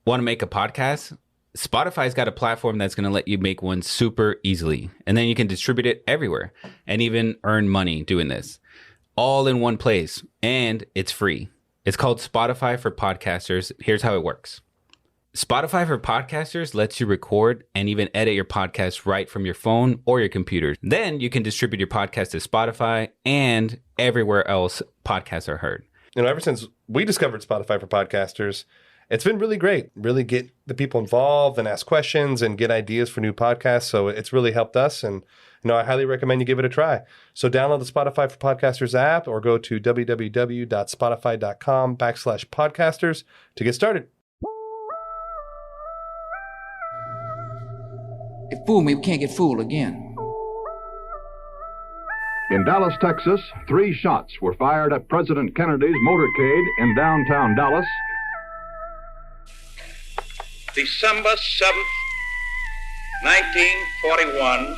Want to make a podcast? Spotify's got a platform that's going to let you make one super easily. And then you can distribute it everywhere and even earn money doing this. All in one place. And it's free. It's called Spotify for Podcasters. Here's how it works. Spotify for Podcasters lets you record and even edit your podcast right from your phone or your computer. Then you can distribute your podcast to Spotify and everywhere else podcasts are heard. Ever since we discovered Spotify for Podcasters, it's been really great. Really get the people involved and ask questions and get ideas for new podcasts. So it's really helped us. And I highly recommend you give it a try. So download the Spotify for Podcasters app or go to www.spotify.com/podcasters to get started. If fool me, we can't get fooled again. In Dallas, Texas, 3 shots were fired at President Kennedy's motorcade in downtown Dallas. December 7th, 1941,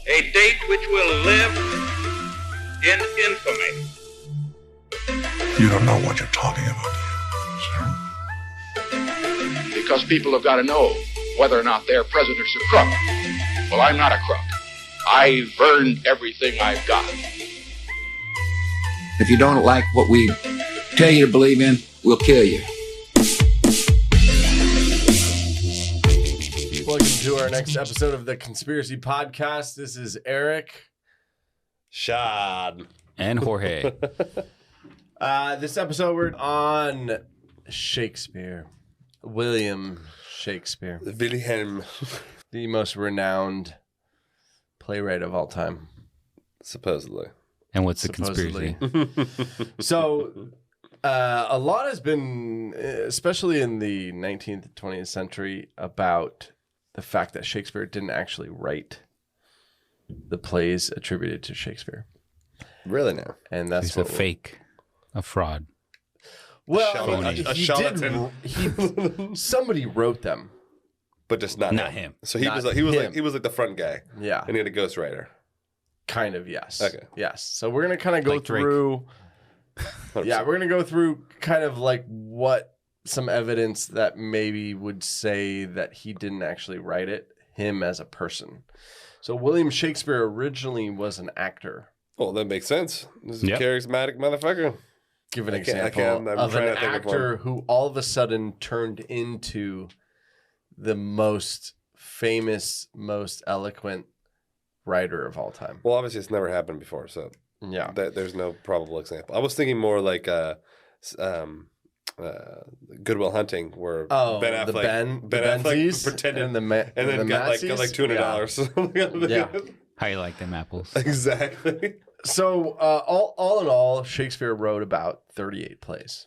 a date which will live in infamy. You don't know what you're talking about, do you, sir? Because people have got to know whether or not their president's a crook. Well, I'm not a crook. I've earned everything I've got. If you don't like what we tell you to believe in, we'll kill you. Welcome to our next episode of the Conspiracy Podcast. This is Eric, Shad, and Jorge. This episode we're on Shakespeare. William Shakespeare. Wilhelm. The most renowned playwright of all time. Supposedly. And what's the conspiracy? So, a lot has been, especially in the 19th and 20th century, about the fact that Shakespeare didn't actually write the plays attributed to Shakespeare. Really now? And that's He's a fake, a fraud. Well, a charlatan. Somebody wrote them. But just not him. So he Not was like the front guy. Yeah. And he had a ghostwriter. Kind of, yes. Okay. Yes. So we're going to kind of go Like Drake. through. Yeah, we're going to go through kind of like what some evidence that maybe would say that he didn't actually write it, him as a person. So William Shakespeare originally was an actor. Well, that makes sense. This is Yep. a charismatic motherfucker. Give an I can't- example I'm of trying an to think of actor who all of a sudden turned into the most famous, most eloquent writer of all time. Well, obviously it's never happened before, so Yeah. there's no probable example. I was thinking more like Good Will Hunting, where Ben Affleck, the Ben Affleck Benzies pretended and then and got like $200. Yeah. How you like them apples? Exactly. So all in all, Shakespeare wrote about 38 plays.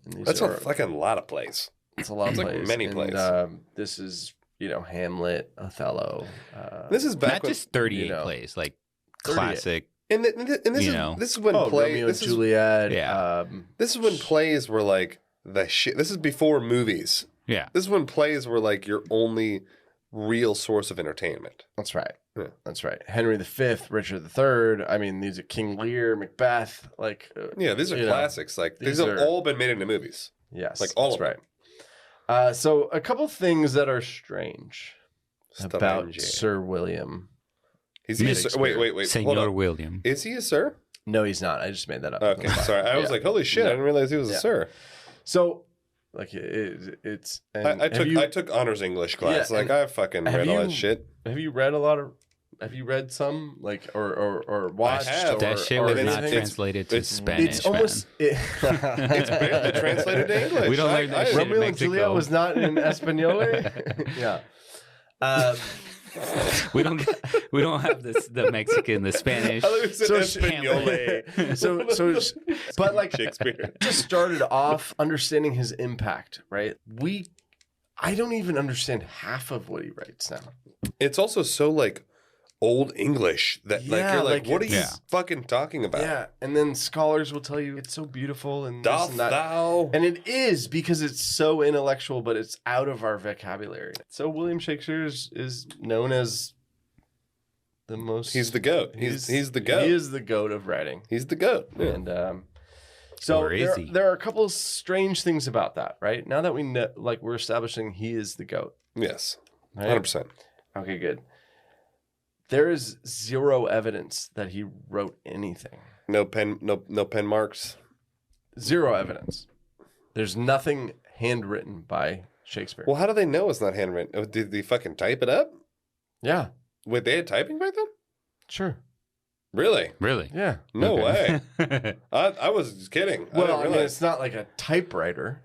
And these That's are, a fucking lot of plays. it's a lot of it's like plays. many And, plays. this is, Hamlet, Othello. This is back Not when, just 38 you know, plays, like 38. classic. and this you is know. this is when Romeo and Juliet. Yeah. This is when plays were like the shit. This is before movies. Yeah. This is when plays were like your only real source of entertainment. That's right. Yeah. That's right. Henry V, Richard III. I mean, these are King Lear, Macbeth. Like, Yeah, these are you know, classics. Like these these have are- all been made into movies. yes, Like all that's of them. right. So a couple things that are strange about Strange. Sir William. Is he a sir? Wait. Hold Senor on. William. Is he a sir? No, he's not. I just made that up. Okay, sorry. I was Yeah. like, holy shit! I No. didn't realize he was a Yeah. sir. So, like, it's. And I took honors English class. Yeah, like I fucking have read all you- that shit. Have you read a lot of? Have you read some like or watched? have. That shit was not it's- translated to it's- Spanish, It's almost. It's barely translated to English. We don't learn that shit in Romeo and Juliet Mexico. was not in Espanol. Yeah. we don't have the Mexican, the Spanish. I thought you said So- Espanole. but like Shakespeare. just started off understanding his impact, right? I don't even understand half of what he writes now. It's also so like old English that like Yeah, you're like, like what are you it's- fucking talking about? Yeah, and then scholars will tell you it's so beautiful and this Doth and that. thou? And it is because it's so intellectual, but it's out of our vocabulary. So William Shakespeare is known as the most. He's the goat. He's the goat. He is the goat of writing. He's the goat. Yeah. And So Or is he? there are a couple of strange things about that, right? Now that we know, like we're establishing he is the GOAT. Yes, Right? 100%. Okay, good. There is zero evidence that he wrote anything. No pen marks. Zero evidence. There's nothing handwritten by Shakespeare. Well, how do they know it's not handwritten? Oh, did they fucking type it up? Yeah, Wait, they had typing back then? sure. Really? Really? Yeah. No Okay. way. I was just kidding. I Well, didn't I mean, realize. it's not like a typewriter,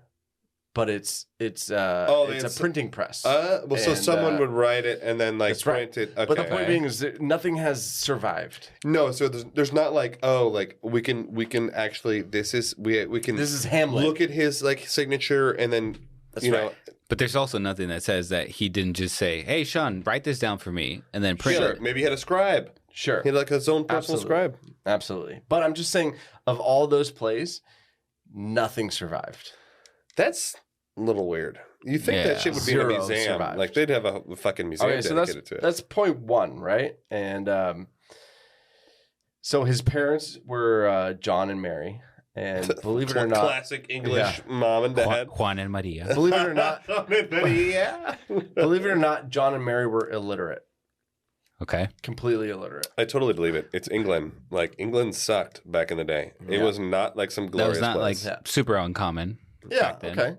but it's it's a printing press. so And, someone would write it and then like that's right. print it. Okay. But the point being is that nothing has survived. No, so there's not like we can actually we can This is Hamlet. look at his like signature and then That's you know right. But there's also nothing that says that he didn't just say, "Hey, Sean, write this down for me," and then print sure, it. maybe he had a scribe. Sure. He had like his own personal Absolutely. scribe. Absolutely. But I'm just saying, of all those plays, nothing survived. That's a little weird. You think Yeah. that shit would be in a Zero museum? survived. Like they'd have a fucking museum Okay, so dedicated to it. that's point one, right? And so his parents were John and Mary, and believe it or not, classic English mom and dad. Juan and Maria. believe it or not, Yeah. believe it or not, John and Mary were illiterate, Okay. completely illiterate. I totally believe it. It's England. Like England sucked back in the day. It Yeah. was not like some That glorious was not like place. super uncommon. Yeah, back then. okay.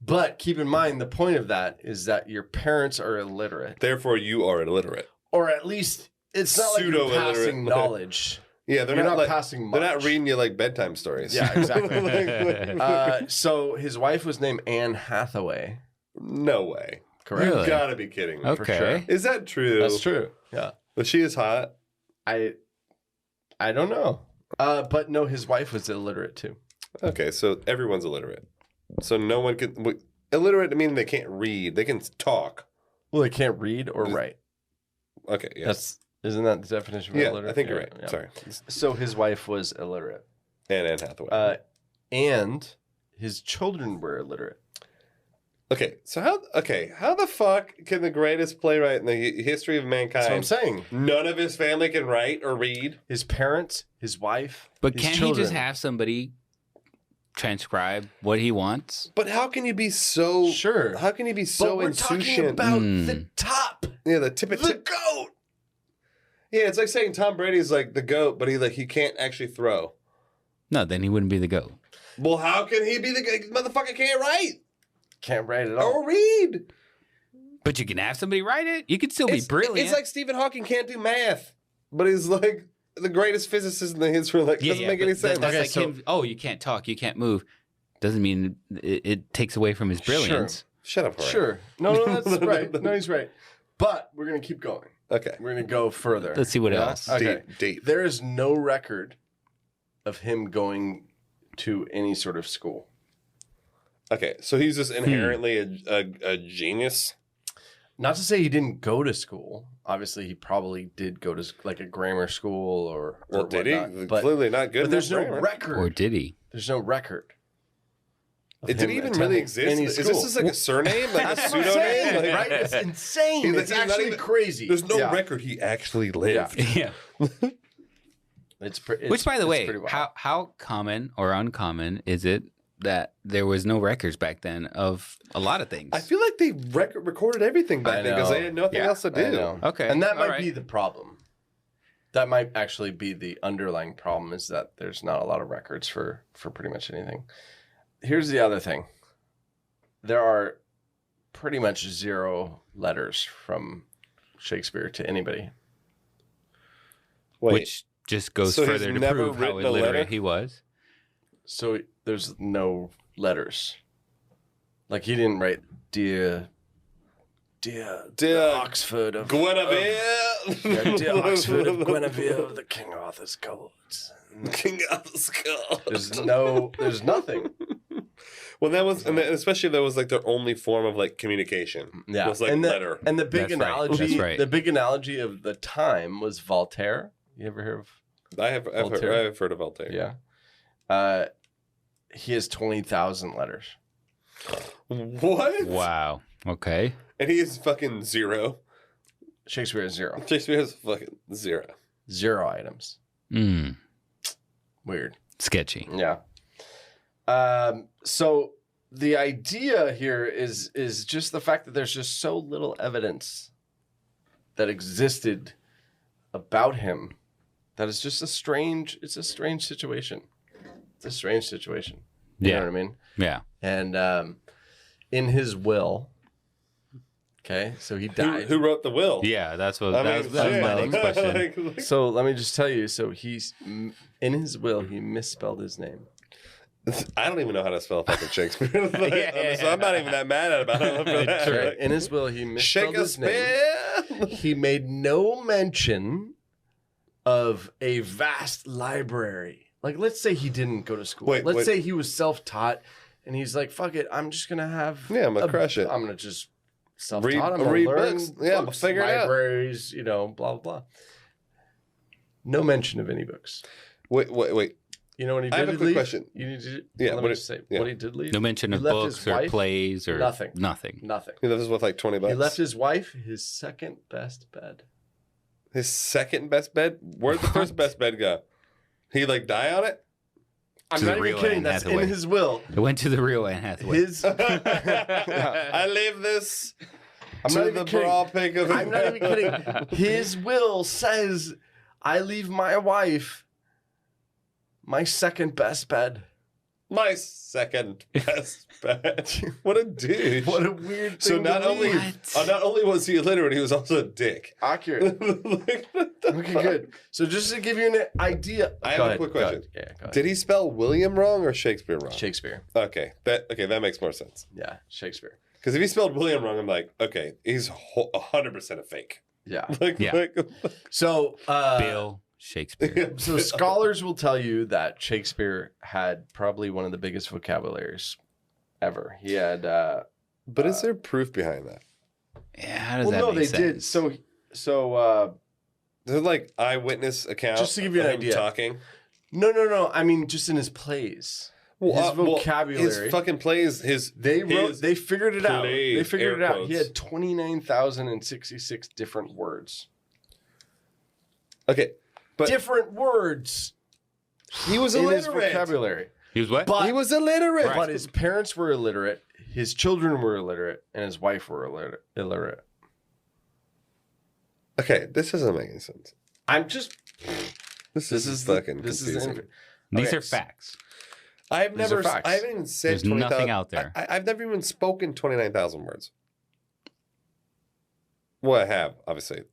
But keep in mind, the point of that is that your parents are illiterate, Therefore, you are illiterate. or at least it's not like you're Pseudo-illiterate. passing knowledge. Yeah, they're You're not, not like, passing They're not much. reading you like bedtime stories. Yeah, exactly. Like, So his wife was named Anne Hathaway. no way. Correct. Really? You gotta be kidding me. Okay. sure. Is that true? That's true. Yeah. But she is hot. I don't know. But no, his wife was illiterate too. Okay, so everyone's illiterate. So no one can. Illiterate, I mean they can't read. They can talk. Well, they can't read or write. Okay, yeah. Isn't that the definition of Yeah, illiterate? I think you're right. Yeah. Sorry. So his wife was illiterate. And Anne Hathaway. And his children were illiterate. Okay, so how the fuck can the greatest playwright in the history of mankind? That's what I'm saying. None of his family can write or read. His parents, his wife, But his can't children. he just have somebody transcribe what he wants? But how can you be so Sure. How can you be But so we're talking insouciant? about the top, Yeah, the tip. the goat. Yeah, it's like saying Tom Brady's like the GOAT, but he can't actually throw. No, then he wouldn't be the GOAT. Well, how can he be the motherfucker can't write Can't write at all. or read? But you can have somebody write it. You could still be brilliant. It's like Stephen Hawking can't do math, but he's like the greatest physicist in the history. Like, doesn't make any but sense. That's Okay, like so- him. Oh, you can't talk. You can't move. Doesn't mean it takes away from his brilliance. Shut up, Jorge. Sure. No, that's right. No, he's right. But we're going to keep going. Okay. We're going to go further. Let's see what Yeah? else. Okay. Deep. There is no record of him going to any sort of school. Okay, so he's just inherently a genius. Not to say he didn't go to school. Obviously, he probably did go to like a grammar school or Well, did whatnot. he? But, Clearly not good. but there's no enough grammar. record. Or did he? There's no record. of Did him he even attending really exist? any Is this school. just like a surname, like a That's what I'm saying, pseudonym? Like, right? It's insane. He's It's not actually even- crazy. There's no Yeah. record he actually lived. Yeah. It's Which, by the way, pretty wild. how common or uncommon is it that there was no records back then of a lot of things? I feel like they recorded everything back I then because know. they had nothing Yeah, else to I do. know. Okay, And that all might right. be the problem. That might actually be the underlying problem is that there's not a lot of records for pretty much anything. Here's the other thing. There are pretty much zero letters from Shakespeare to anybody. Wait, which just goes So he's further to never prove how written a letter? illiterate he was. So there's no letters. Like he didn't write dear Oxford of Guinevere, dear Oxford of Guinevere of the King Arthur's courts. King Arthur's skull. There's nothing. Well, that was, and especially that was like their only form of like communication. Yeah, was like and letter. And the big That's right. analogy, That's right. the big analogy of the time was Voltaire. You ever hear of? I've heard of Voltaire. Yeah. He has 20,000 letters. What? Wow. Okay. And he is fucking zero. Shakespeare has zero. Shakespeare has fucking zero. 0 items. Mm. Weird. Sketchy. Yeah. So the idea here is just the fact that there's just so little evidence that existed about him that it's just a strange situation. It's a strange situation. You know what I mean? Yeah. And in his will, okay, so he died. Who wrote the will? Yeah, that's what I that mean, was my shit. next question. Like, So let me just tell you. So he's in his will. He misspelled his name. I don't even know how to spell fucking Shakespeare. Yeah. So I'm not even that mad about it. Right. In his will, he misspelled his name. Shakespeare. He made no mention of a vast library. Like, let's say he didn't go to school. Let's say he was self-taught, and he's like, "Fuck it, I'm just gonna have I'm gonna crush it. I'm gonna just self-taught. I'm gonna read learn books. Yeah, books, figure it out. libraries, blah blah blah." No mention of any books. Wait. You know what he did? I have a quick question. You need to. Yeah, Let me just say what he did leave. No mention He of left books his or wife, plays or nothing. Nothing. Nothing. He lives with like $20. He left his wife his second best bed. His second best bed? Where'd the first best bed go? He like die on it? I'm To the not even real kidding. Anne That's Hathaway. in his will. It went to the real Anne Hathaway. His. I leave this I'm to not the even kidding. bra pick of I'm not even kidding. His will says, "I leave my wife my second best bed." My second best bed. What a dude. What a weird thing. So not to only leave. not only was he illiterate, he was also a dick. Accurate. Like, what the Okay, fuck? good. So just to give you an idea, I have Go a ahead, quick go question. ahead. Yeah, go ahead. Did he spell William wrong or Shakespeare wrong? Shakespeare? Okay, that makes more sense. Yeah, Shakespeare. Because if he spelled William wrong, I'm like, okay, he's 100% a fake. Yeah. Yeah. So Bill Shakespeare. So scholars will tell you that Shakespeare had probably one of the biggest vocabularies ever. He had. But is there proof behind that? Yeah, how does Well, that no, make they did. sense? So. There's like eyewitness accounts Just to give you an of him idea. talking. No. I mean, just in his plays. His vocabulary. his fucking plays. They figured it out. They plays, figured it air out. He quotes. had 29,066 different words. Okay, but Different words he was in his illiterate. vocabulary. He was what? But He was illiterate. But his parents were illiterate, his children were illiterate, and his wife were illiterate. Okay, this doesn't make any sense. I'm just. This is fucking confusing. These Okay, are facts. I've These are never. facts. I haven't even said There's 20,000 nothing out there. I've never even spoken 29,000 words. Well, I have obviously,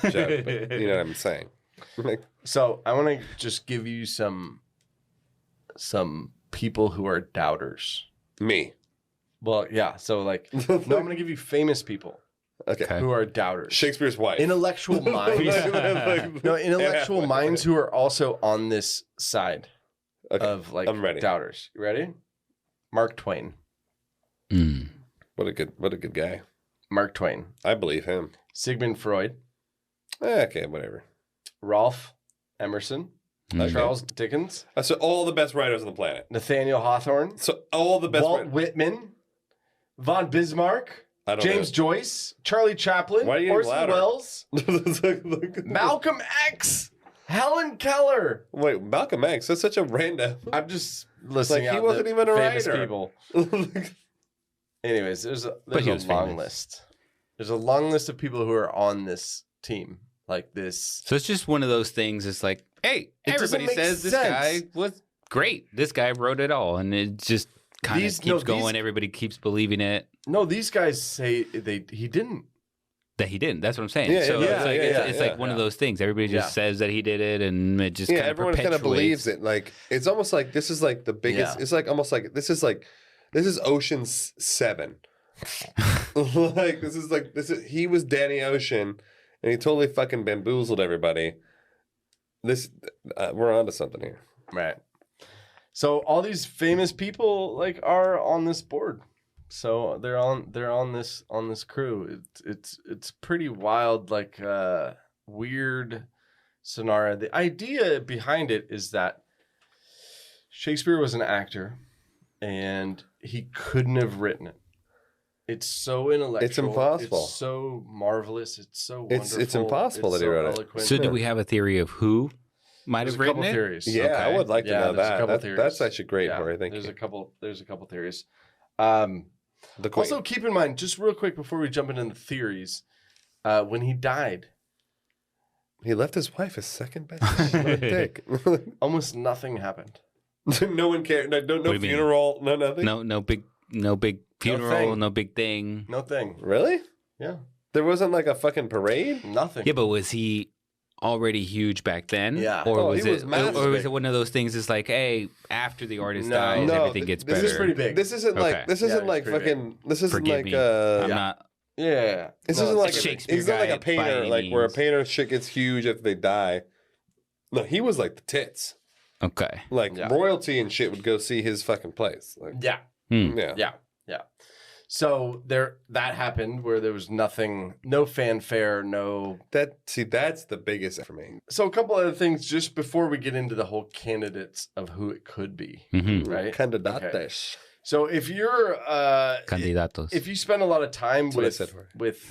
Joe, but you know what I'm saying. Like, So I want to just give you some people who are doubters. me. Well, yeah. So like, no, I'm going to give you famous people Okay. Okay. who are doubters. Shakespeare's wife. Intellectual minds. Like- No, intellectual minds who are also on this side Okay, of like I'm ready. doubters. You ready? Mark Twain. Mm. What a good guy. Mark Twain. I believe him. Sigmund Freud. Okay, whatever. Ralph Emerson. Okay. Charles Dickens. So all the best writers on the planet. Nathaniel Hawthorne. So all the best. Walt Whitman. Von Bismarck. I don't James Joyce. Charlie Chaplin. Why are you getting Orson louder? Welles. know. Malcolm X. Helen Keller. Wait, Malcolm X. That's such a random. I'm just listening. Like, he out wasn't the even a famous writer. people. Anyways, there's a he was long famous. list. There's a long list of people who are on this team. Like this. So it's just one of those things. It's like, hey, It doesn't everybody make says this sense. guy was great. This guy wrote it all, and it just kind of These- keeps no, these- going. Everybody keeps believing it No, these guys say he didn't. that he didn't. That's what I'm saying. Yeah, so yeah, it's like, yeah, it's yeah, like one of those things. Everybody just Yeah. says that he did it, and it just Yeah, kind of everyone kind of believes it. Like it's almost like this is like the biggest. Yeah. It's like almost like this is Ocean's 7. Like this is he was Danny Ocean, and he totally fucking bamboozled everybody. This we're onto something here. Right. So all these famous people like are on this board. So they're on this crew. It's pretty wild, like weird scenario. The idea behind it is that Shakespeare was an actor and he couldn't have written it. It's so intellectual. It's impossible. It's so marvelous. It's so wonderful. It's impossible that he wrote it. eloquent. So do we have a theory of who might There's have a written couple it. theories. Yeah, I Okay. would like to Yeah, know there's a that. couple That's theories. actually great, Yeah, Corey. Thank there's you. a couple theories. The Queen. Also, keep in mind, just real quick before we jump into the theories, when he died, he left his wife his second best. What a dick. almost nothing happened. No one cared. No do you mean? funeral. No nothing. No big funeral, no big thing. No thing. Really? Yeah. There wasn't like a fucking parade. Nothing. Yeah, but was he already huge back then? Yeah. Or Oh, was he was it? massive. Or was it one of those things? It's like, hey, after the artist No. dies, No, everything gets this better. is pretty big. This isn't Okay. like. This Yeah, isn't it's like pretty fucking. This isn't Forgive like. me. I'm not. Yeah. This No, isn't it's like a Shakespeare He's not like guy a by painter, any like where a means. painter shit gets huge after they die. No, he was like the tits. Okay. Like Yeah. royalty and shit would go see his fucking place. Like, Yeah. yeah. Yeah. So that happened where there was nothing, no fanfare, no. That's the biggest for me. So a couple other things just before we get into the whole candidates of who it could be, Mm-hmm. right? Candidates. Okay. So if you're Candidatos. if you spend a lot of time what I said for her. with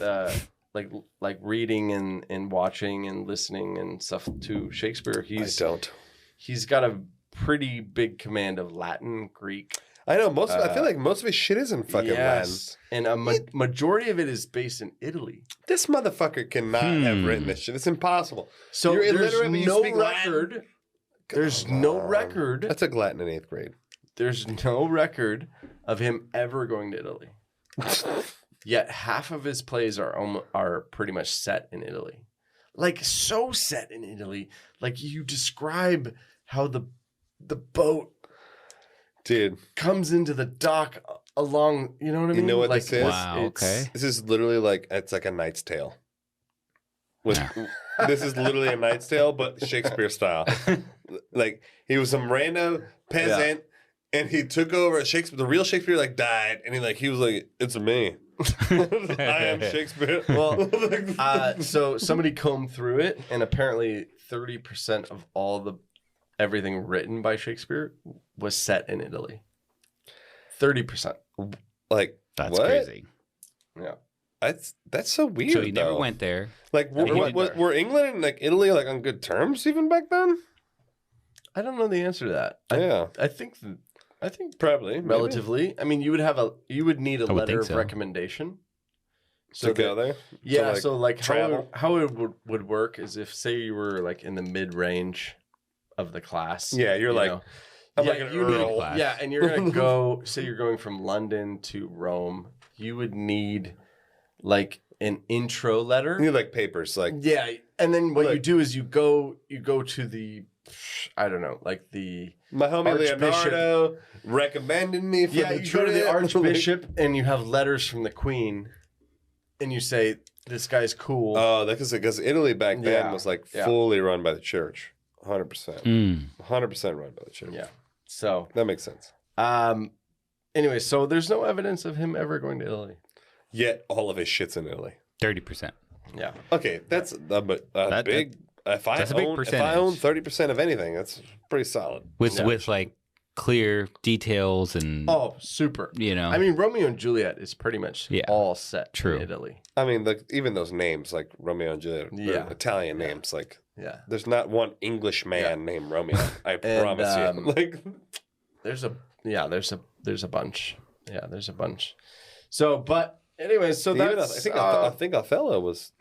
like reading and watching and listening and stuff to Shakespeare, I don't. he's got a pretty big command of Latin, Greek. I know most. I feel like most of his shit is in fucking Latin. And a majority of it is based in Italy. This motherfucker cannot have written this shit. It's impossible. So You're there's illiterate, but you no speak Latin? record. There's no record. I took Latin in 8th grade. There's no record of him ever going to Italy. Yet half of his plays are pretty much set in Italy. Like so set in Italy. Like you describe how the boat Dude, comes into the dock along, you know what I mean? you know what like, this is? Wow, okay. This is literally like, it's like a Knight's Tale. This is literally a Knight's Tale, but Shakespeare style. Like, he was some random peasant, and he took over Shakespeare. The real Shakespeare, like, died, and he was like, it's me. I am Shakespeare. Well, so somebody combed through it, and apparently 30% of all everything written by Shakespeare was set in Italy. 30%. Like, That's what? crazy. Yeah. That's so weird. So he never though. went there. Like, were England and like Italy like on good terms even back then? I don't know the answer to that. Yeah, I think probably maybe. relatively. I mean, you would need a I would letter think of so. recommendation. to go there. Yeah, To, so like travel. how it would work is if say you were like in the mid range of the class. Yeah, you're you like, know, I'm yeah, like an you need- earl. class. Yeah, and you're gonna go. Say you're going from London to Rome. You would need like an intro letter. You need like papers, like Yeah, and then what you Like- do is you go to the, I don't know, like the my homie Archbishop. Leonardo recommended me for the you go to the trip. Archbishop and you have letters from the Queen, and you say this guy's cool. Oh, because Italy back then Yeah, was like yeah. fully run by the church, 100%, 100% run by the church. Yeah, so That makes sense. anyway, so there's no evidence of him ever going to Italy. Yet all of his shit's in Italy. 30%. Yeah, Okay, that's a big. If I that's a big own percentage. 30% of anything, that's pretty solid. With like clear details and oh, super. you know. I mean, Romeo and Juliet is pretty much Yeah. all set True. in Italy. I mean, even those names like Romeo and Juliet, they're Yeah. Italian names. Like, Yeah, there's not one English man named Romeo. I promise you. Like, there's a bunch. Yeah, there's a bunch. So, but anyway, so even that's I think Othello was.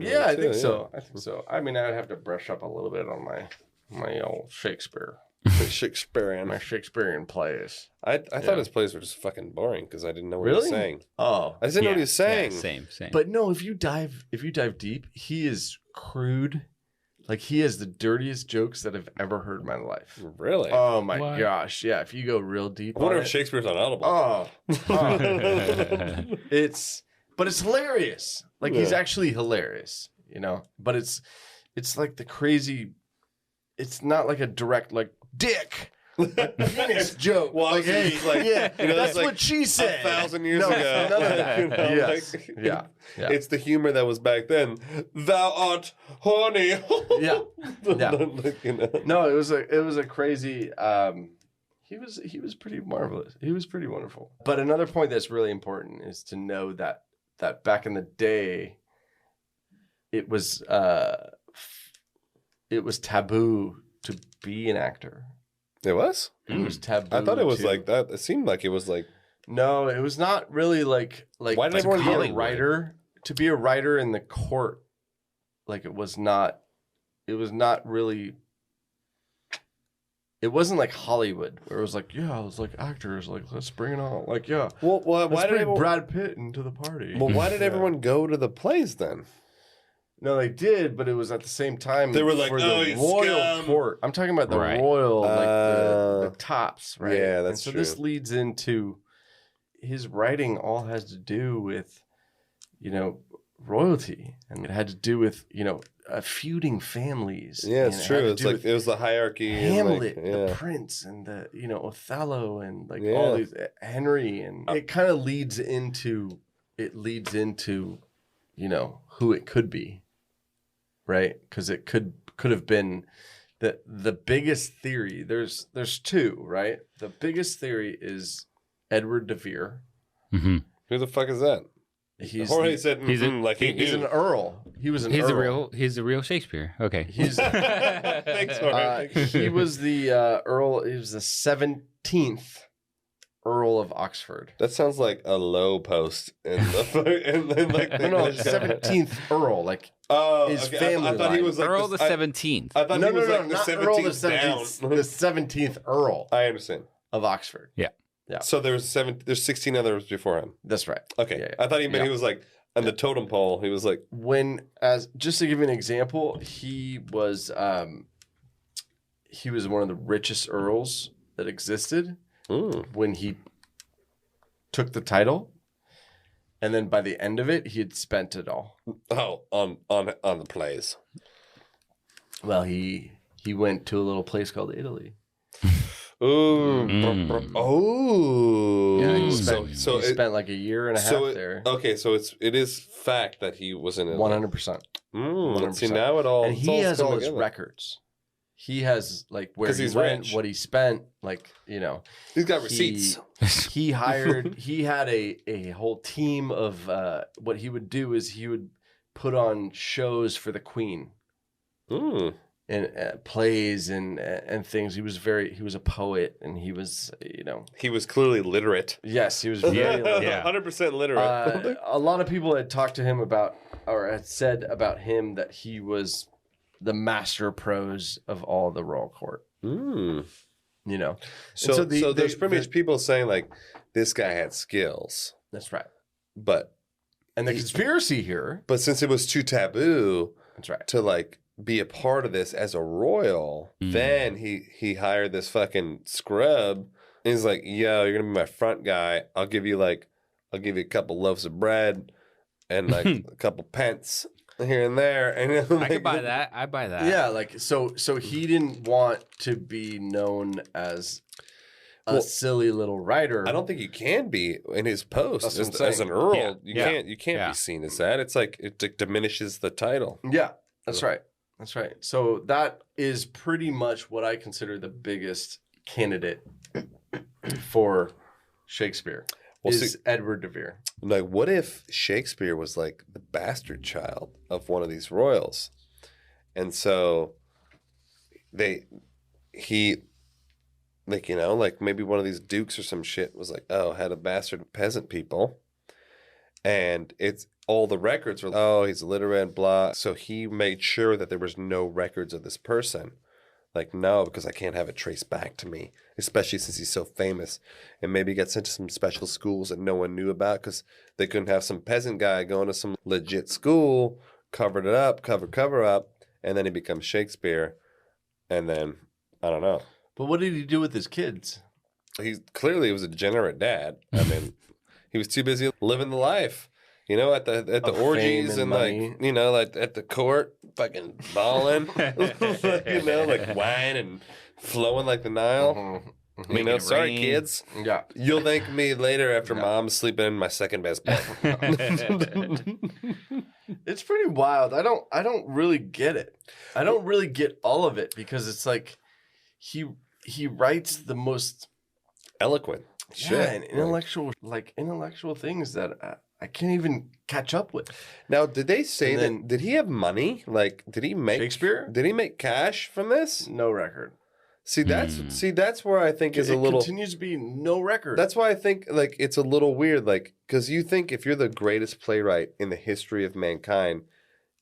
yeah, I think too, so. I think so. I mean, I'd have to brush up a little bit on my old Shakespeare, Shakespearean. my Shakespearean plays. I thought his plays were just fucking boring because I didn't know what he Really? was saying. Oh, I just didn't know what he was saying. Same. but no, if you dive deep, he is crude. Like he has the dirtiest jokes that I've ever heard in my life. Really? Oh my What? gosh, yeah. If you go real deep, I wonder on if it, Shakespeare's on Audible. oh, it's hilarious. Like he's Yeah. actually hilarious, you know. But it's like the crazy. It's not like a direct like dick. Penis joke. Well, like, hey, yeah, you know, that's like what she said. 1,000 years No, ago. none of that. You know, Yes. like, Yeah. It's the humor that was back then. Thou art horny. Yeah. Yeah. Like, you know. No, it was a crazy. He was pretty marvelous. He was pretty wonderful. But another point that's really important is to know that back in the day, it was it was taboo to be an actor. It was? It was taboo. I thought it was to- like that. It seemed like it was like... No, it was not really like Why did to everyone be go a Hollywood? writer? To be a writer in the court, like it was not really. It wasn't like Hollywood, where it was like, yeah, it was like actors, like let's bring it on, like yeah. Well, why Let's did bring everyone... Brad Pitt into the party? Well, why did everyone go to the plays then? No, they did, but it was at the same time. They were like, for "Oh, the you royal scum." court. I'm talking about the Right. royal, like the tops, right? Yeah, that's and so true. this leads into his writing. All has to do with, royalty, and it had to do with feuding families. Yeah, and it's it true. had to It's do like with it was the hierarchy. and, Hamlet, like, the yeah. prince, and the Othello, and like Yeah. all these Henry, and it kind of leads into who it could be, right? Because it could have been the biggest theory. There's two, right? The biggest theory is Edward de Vere. Mm-hmm. Who the fuck is that? He's Jorge said, he's a- like he he's knew. an earl. He was an He's earl. the real Shakespeare. Okay. He's Thanks, Jorge. he was the Earl. He was the 17th Earl of Oxford. That sounds like a low post in the and then like the No, English- 17th Earl. Like Oh, his okay. family I thought he line. was like Earl the I 17th. thought no, he was like not the Earl the 17th 17th. down. The 17th Earl I understand. of Oxford. Yeah. So there's 16 others before him. That's right. Okay, Yeah, yeah. I thought he meant he was like on the totem pole. He was like, Just to give you an example, he was one of the richest earls that existed when he took the title, and then by the end of it, he had spent it all. oh, on the plays. Well, he went to a little place called Italy. Ooh, Mm. oh, Yeah, he so spent like a year and a half there. Okay, so it is fact that he was in it. 100%. See now it all. And it's he all has all coming his together. records. He has like where 'Cause he he's went, rich. what he spent, like He's got receipts. He had a whole team of what he would do is he would put on shows for the Queen Mm. and plays and things. He was a poet, and he was He was clearly literate. yes, he was very Yeah. 100% literate. a lot of people had talked to him about, or had said about him, that he was the master prose of all the royal court. Mm. So there's pretty much people saying like this guy had skills, that's right. but And the conspiracy here, since it was too taboo that's right. to like be a part of this as a royal, then he hired this fucking scrub. And he's like, "Yo, you're gonna be my front guy. I'll give you a couple loaves of bread and like a couple pence here and there." And I could buy that. I buy that. Yeah, like so he didn't want to be known as a silly little writer. I don't think you can be in his post That's what I'm as saying. an earl. Yeah. You can't Yeah. be seen as that. It's like it diminishes the title. Yeah, that's right. That's right. So that is pretty much what I consider the biggest candidate for Shakespeare. Well, is see- Edward de Vere. Like, what if Shakespeare was like the bastard child of one of these royals, and so like maybe one of these dukes or some shit was like, oh, had a bastard peasant people, and it's all the records were, oh, he's illiterate, blah. So he made sure that there was no records of this person. Like, no, because I can't have it traced back to me, especially since he's so famous. And maybe he got sent to some special schools that no one knew about because they couldn't have some peasant guy going to some legit school, covered it up, cover up, and then he becomes Shakespeare. And then, I don't know. But what did he do with his kids? He clearly was a degenerate dad. I mean, he was too busy living the life. You know, at the Of orgies fame and and money. like, you know, like at the court, fucking balling, you know, like wine and flowing like the Nile. You know, Making it sorry, rain. kids. Yeah. You'll thank me later after mom's sleeping in my second best bed. It's pretty wild. I don't really get it. I don't really get all of it because it's like he writes the most Eloquent. and intellectual things that I can't even catch up with. Now, did they say And then- that? Did he have money? Like, did he make Shakespeare? Did he make cash from this? No record. See, that's where I think is It a little. continues to be no record. That's why I think like it's a little weird, like because you think if you're the greatest playwright in the history of mankind,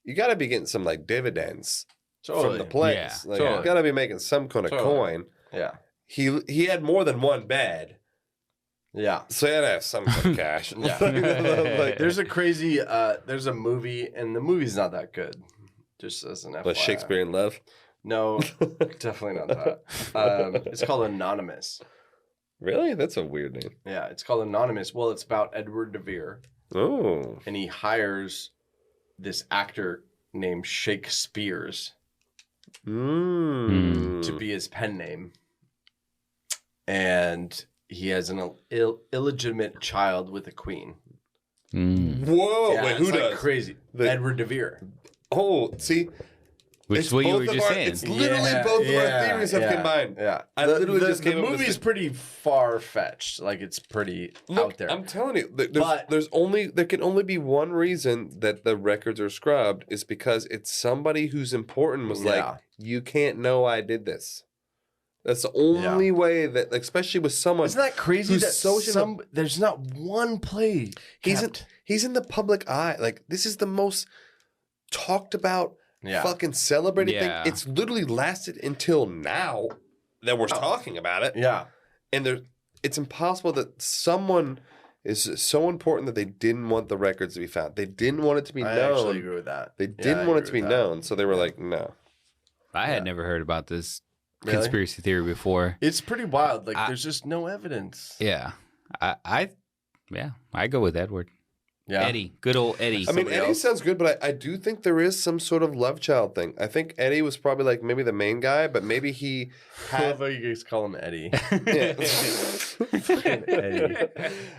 you got to be getting some like dividends from the plays. Yeah, Like, totally. you got to be making some kind of Totally. coin. Yeah. He had more than one bed, Yeah. so he had to have some kind of cash. Yeah. Like, There's a crazy there's a movie, and the movie's not that good. Just as an FYI. was Shakespeare in Love? No, definitely not that. It's called Anonymous. Really? That's a weird name. Yeah, it's called Anonymous. Well, it's about Edward de Vere, Oh, and he hires this actor named Shakespeare's to be his pen name. And he has an illegitimate child with a queen. Whoa! Yeah, Wait, it's who like does? crazy. The- Edward de Vere. Oh, see, Which it's is what you both were of just our- saying. It's literally both of our theories have combined. Yeah, I literally just the came up with movie's this- pretty far fetched. Like it's pretty out there. I'm telling you, But- there can only be one reason that the records are scrubbed is because it's somebody who's important was Yeah. like, you can't know I did this. That's the only way that, like, especially with someone. Isn't that crazy? who's That so there's not one play. he's in the public eye. Like this is the most talked about, Yeah. fucking celebrated Yeah. thing. It's literally lasted until now that we're talking about it. Yeah. And it's impossible that someone is so important that they didn't want the records to be found. They didn't want it to be I known. actually agree with that. They Yeah, didn't I want it agree to be with that. known, so they were like, no. I had never heard about this Really? conspiracy theory before. It's pretty wild. Like there's just no evidence. Yeah. I go with Edward. Yeah. Eddie. Good old Eddie. I mean, Somebody Eddie else? sounds good, but I do think there is some sort of love child thing. I think Eddie was probably like maybe the main guy, but maybe he I had. love how you guys call him Eddie. Yeah. Eddie.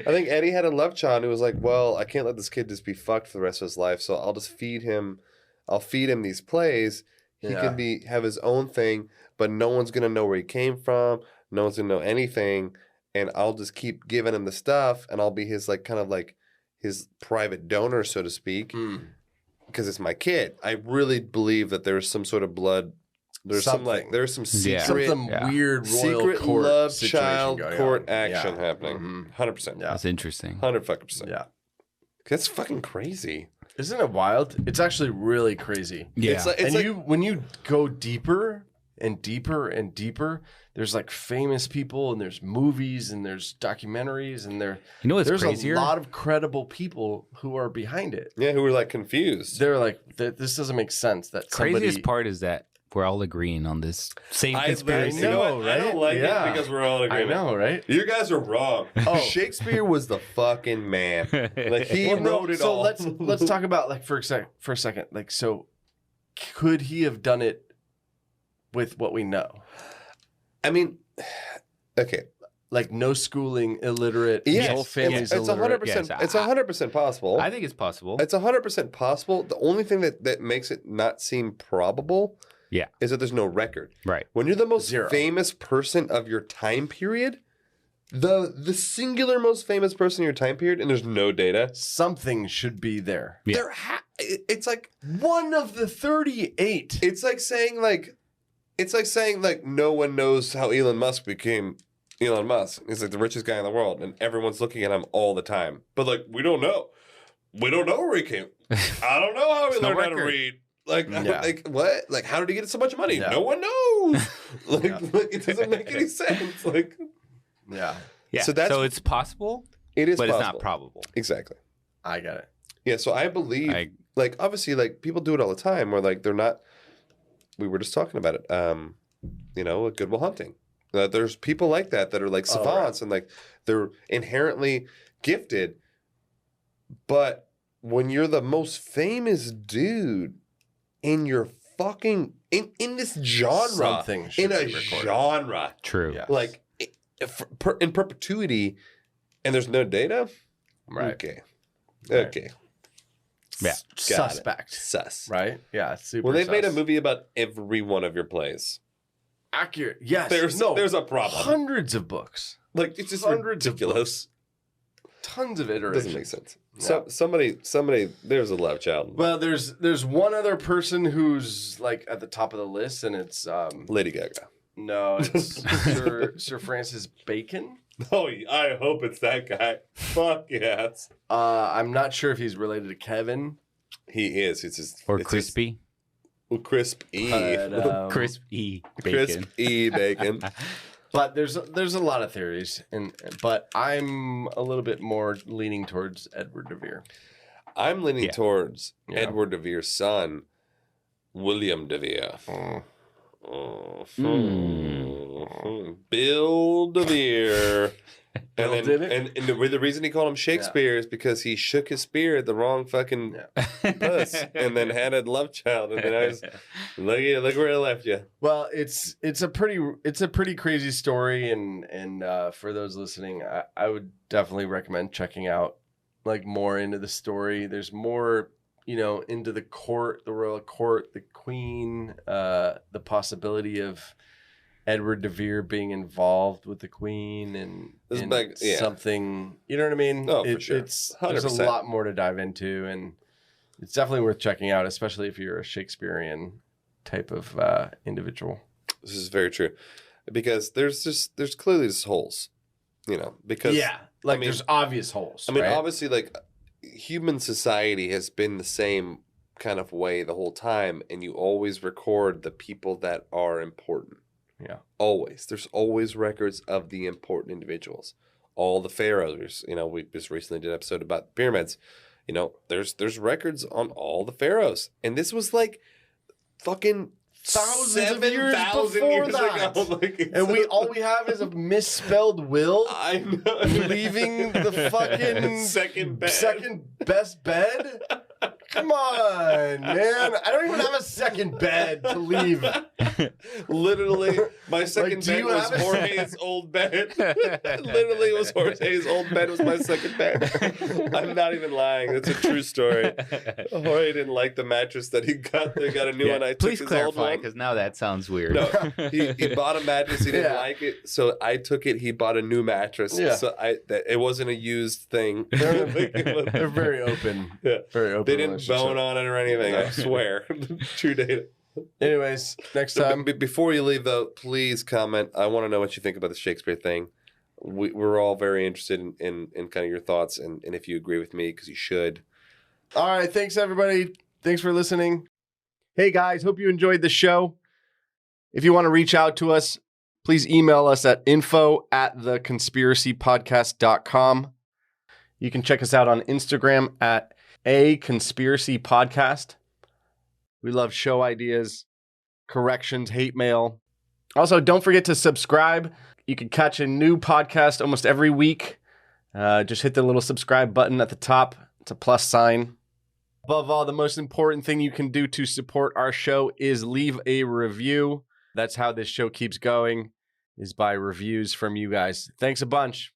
I think Eddie had a love child who was like, well, I can't let this kid just be fucked for the rest of his life, so I'll just feed him. I'll feed him these plays. He Yeah. can have his own thing, but no one's gonna know where he came from. No one's gonna know anything, and I'll just keep giving him the stuff, and I'll be his like kind of like his private donor, so to speak, because it's my kid. I really believe that there's some sort of blood. There's Something. there's some Yeah. secret Something weird royal secret court love situation child going court on. action Yeah. happening. Mhm. 100%. Yeah. That's interesting. 100%. Yeah. That's fucking crazy. Isn't it wild? It's actually really crazy. Yeah. It's like, When you go deeper and deeper and deeper, there's like famous people and there's movies and there's documentaries and You know what's there's crazier? a lot of credible people who are behind it. yeah, who were like confused. They're like, this doesn't make sense. That somebody, Craziest part is that we're all agreeing on this same conspiracy. I know, I don't right? like Yeah. it because we're all in I agreement. know, right? You guys are wrong. Oh. Shakespeare was the fucking man. Like he Well, no, wrote it so all. let's talk about like for a second. Like, so could he have done it with what we know? I mean, okay. Like no schooling, illiterate, his Yes, whole family's it's illiterate. 100%. Yes, It's 100% possible. I think it's possible. It's 100% possible. The only thing that makes it not seem probable, Yeah. is that there's no record. Right. When you're the most Zero. famous person of your time period, the singular most famous person in your time period, and there's no data. Something should be there. Yeah. It's like One of the 38. it's like saying no one knows how Elon Musk became Elon Musk. He's like the richest guy in the world, and everyone's looking at him all the time. But like we don't know. We don't know where he came. I don't know how he no learned how to record. read. Like, Yeah. like what? Like, how did he get so much money? Yeah. No one knows. like, Yeah. like, it doesn't make any sense. Like, Yeah, Yeah. So that's- so it's possible, it is, but possible. it's not probable. Exactly. I got it. Yeah. So I believe, I- like, obviously, like people do it all the time. Where like they're not. We were just talking about it. At Good Will Hunting. There's people like that are like savants and like they're inherently gifted, but when you're the most famous dude in your fucking in this genre, Something should in a be recorded. genre, True. Yeah. like in perpetuity, and there's no data. Right. Okay. Right. Okay. Yeah. Got it. Suspect. Sus. Right? Yeah. It's super. Well, they've made a sus. movie about every one of your plays. Accurate. Yes. There's a problem. Hundreds of books. Like it's just Hundreds of ridiculous. tons of It iterations. doesn't make sense. No. So somebody. There's a love child. Well, there's one other person who's like at the top of the list, and it's Lady Gaga. no, it's Sir Francis Bacon. Oh, I hope it's that guy. Fuck yes. I'm not sure if he's related to Kevin. He is. It's just Or it's crispy. Just, crisp E. But, Crispy Crisp bacon. E bacon. but there's a lot of theories, but I'm a little bit more leaning towards Edward de Vere. I'm leaning towards Yeah. Edward de Vere's son, William de Vere. Bill de Vere. Bill And did then, it? and the reason he called him Shakespeare is because he shook his spear at the wrong fucking puss and then had a love child. And then I was, look where it left you. Well, it's a pretty crazy story, and for those listening, I would definitely recommend checking out like more into the story. There's more, into the court, the royal court, the queen, the possibility of Edward de Vere being involved with the queen and something, you know what I mean? Oh, for sure. There's a 100%. lot more to dive into, and it's definitely worth checking out, especially if you're a Shakespearean type of individual. This is very true. Because there's clearly just holes, because there's obvious holes. I mean, right? obviously, like, human society has been the same kind of way the whole time, and you always record the people that are important. Yeah. Always. There's always records of the important individuals. All the pharaohs, we just recently did an episode about pyramids. There's records on all the pharaohs. And this was like fucking thousands of years 7,000 before years that. ago. Like, And all we have is a misspelled will I know. leaving the fucking Second bed. second best bed. Come on, man. I don't even have a second bed to leave. Literally, my second do bed you was have a- Jorge's old bed. Literally, it was Jorge's old bed was my second bed. I'm not even lying. It's a true story. Jorge didn't like the mattress that he got. They got a new one. I took Please his old clarify, one. because now that sounds weird. No, he bought a mattress. He didn't Yeah. like it, so I took it. He bought a new mattress. Yeah. So it wasn't a used thing. They're very open. Yeah. Very open. They didn't relationship. bone on it or anything. I swear. True data. Anyways, next time. Before you leave, though, please comment. I want to know what you think about the Shakespeare thing. We're all very interested in kind of your thoughts and if you agree with me, because you should. All right. Thanks, everybody. Thanks for listening. Hey, guys. Hope you enjoyed the show. If you want to reach out to us, please email us at info@theconspiracypodcast.com. You can check us out on Instagram at A Conspiracy Podcast. We love show ideas, corrections, hate mail. Also, don't forget to subscribe. You can catch a new podcast almost every week. Just hit the little subscribe button at the top. It's a plus sign. Above all, the most important thing you can do to support our show is leave a review. That's how this show keeps going, is by reviews from you guys. Thanks a bunch.